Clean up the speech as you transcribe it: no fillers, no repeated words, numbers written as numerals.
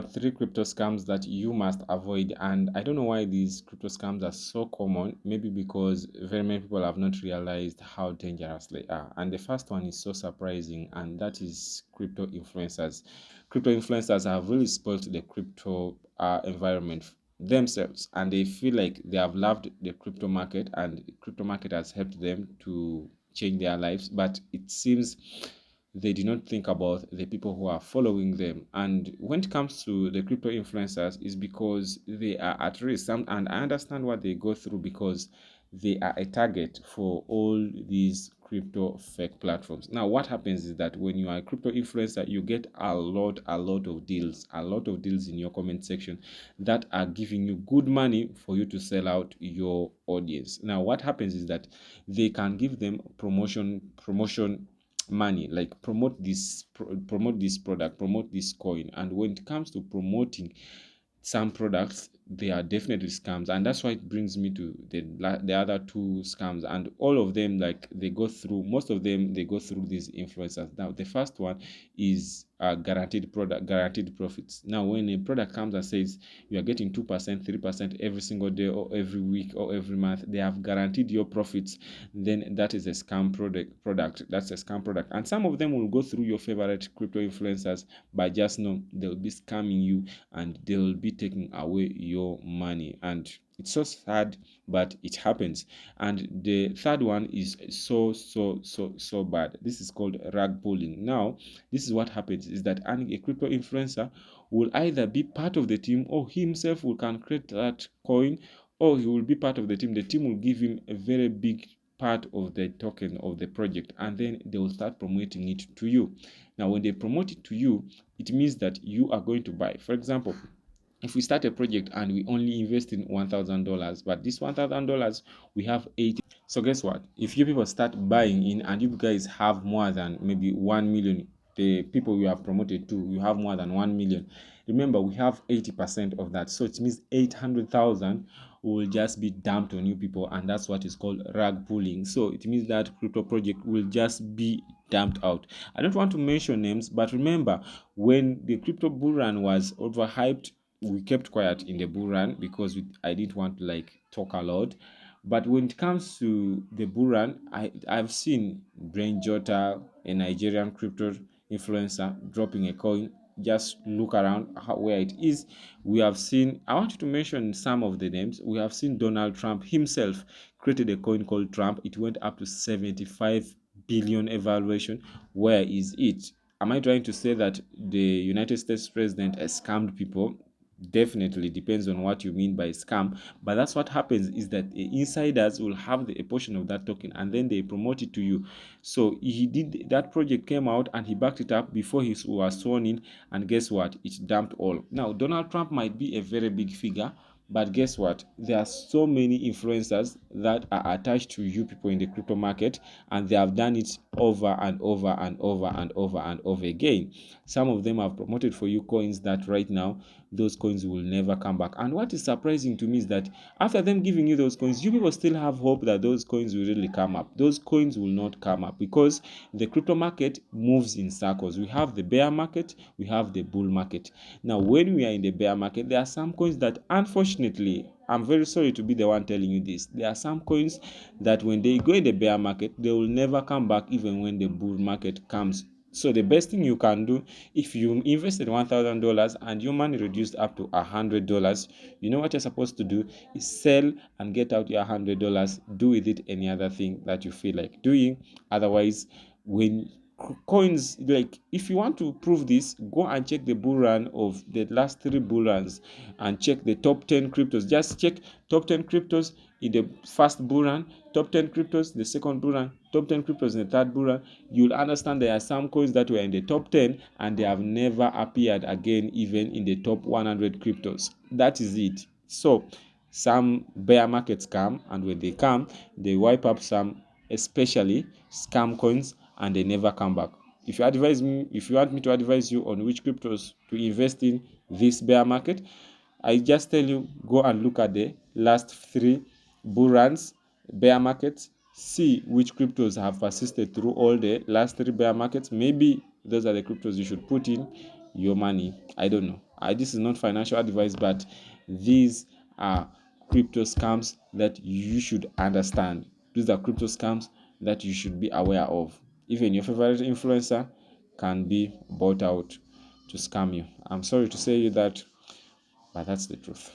Three crypto scams that you must avoid, and I don't know why these crypto scams are so common. Maybe because very many people have not realized how dangerous they are. And the first one is so surprising, and that is crypto influencers. Crypto influencers have really spoiled the crypto environment themselves, and they feel like they have loved the crypto market, and the crypto market has helped them to change their lives. But it seems they do not think about the people who are following them. And when it comes to the crypto influencers, is because they are at risk. And I understand what they go through, because they are a target for all these crypto fake platforms. Now, what happens is that when you are a crypto influencer, you get a lot of deals in your comment section that are giving you good money for you to sell out your audience. Now, what happens is that they can give them promotion money, like promote this product, promote this coin. And when it comes to promoting some products, they are definitely scams. And that's why it brings me to the other two scams, and all of them, like, most of them, they go through these influencers. Now, the first one is guaranteed profits. Now, when a product comes and says you are getting 2%, 3% every single day, or every week, or every month, they have guaranteed your profits, then that is a scam product. That's a scam product. And some of them will go through your favorite crypto influencers, but just know they'll be scamming you, and they'll be taking away your money. And it's so sad, but it happens. And the third one is so bad. This is called rug pulling. Now, this is what happens is that a crypto influencer will either be part of the team, or he himself will can create that coin, or he will be part of the team. The team will give him a very big part of the token of the project, and then they will start promoting it to you. Now, when they promote it to you, it means that you are going to buy. For example, if we start a project and we only invest in $1,000, but this $1,000 we have 80. So guess what? If you people start buying in, and you guys have more than maybe 1 million, the people you have promoted to, you have more than 1 million. Remember, we have 80% of that. So it means 800,000 will just be dumped on you people, and that's what is called rug pulling. So it means that crypto project will just be dumped out. I don't want to mention names, but remember, when the crypto bull run was overhyped, we kept quiet in the bull run because I didn't want to like talk a lot. But when it comes to the bull run, I've seen Brain Jota, a Nigerian crypto influencer, dropping a coin. Just look around where it is. We have seen, I want you to mention some of the names. We have seen Donald Trump himself created a coin called Trump. It went up to 75 billion evaluation. Where is it? Am I trying to say that the United States president has scammed people? Definitely depends on what you mean by scam, but that's what happens is that the insiders will have a portion of that token, and then they promote it to you. So he did that, project came out and he backed it up before he was sworn in, and guess what, it dumped all. Now, Donald Trump might be a very big figure, but guess what? There are so many influencers that are attached to you people in the crypto market, and they have done it over and over and over and over and over again. Some of them have promoted for you coins that right now, those coins will never come back. And what is surprising to me is that after them giving you those coins, you people still have hope that those coins will really come up. Those coins will not come up, because the crypto market moves in circles. We have the bear market, we have the bull market. Now, when we are in the bear market, there are some coins that, unfortunately, I'm very sorry to be the one telling you this, there are some coins that when they go in the bear market, they will never come back even when the bull market comes. So the best thing you can do, if you invested $1,000 and your money reduced up to $100, you know what you're supposed to do is sell and get out your $100. Do with it any other thing that you feel like doing. Otherwise, when coins, like, if you want to prove this, go and check the bull run of the last 3 bull runs, and check the top 10 cryptos. Just check top 10 cryptos in the first bull run, top 10 cryptos in the second bull run, top 10 cryptos in the third bull run. You'll understand there are some coins that were in the top 10 and they have never appeared again, even in the top 100 cryptos. That is it. So some bear markets come, and when they come, they wipe up some, especially scam coins, and they never come back. If you want me to advise you on which cryptos to invest in this bear market, I just tell you, go and look at the last 3 bull runs, bear markets, see which cryptos have persisted through all the last 3 bear markets. Maybe those are the cryptos you should put in your money. I don't know. This is not financial advice, but these are crypto scams that you should understand. These are crypto scams that you should be aware of. Even your favorite influencer can be bought out to scam you. I'm sorry to say you that, but that's the truth.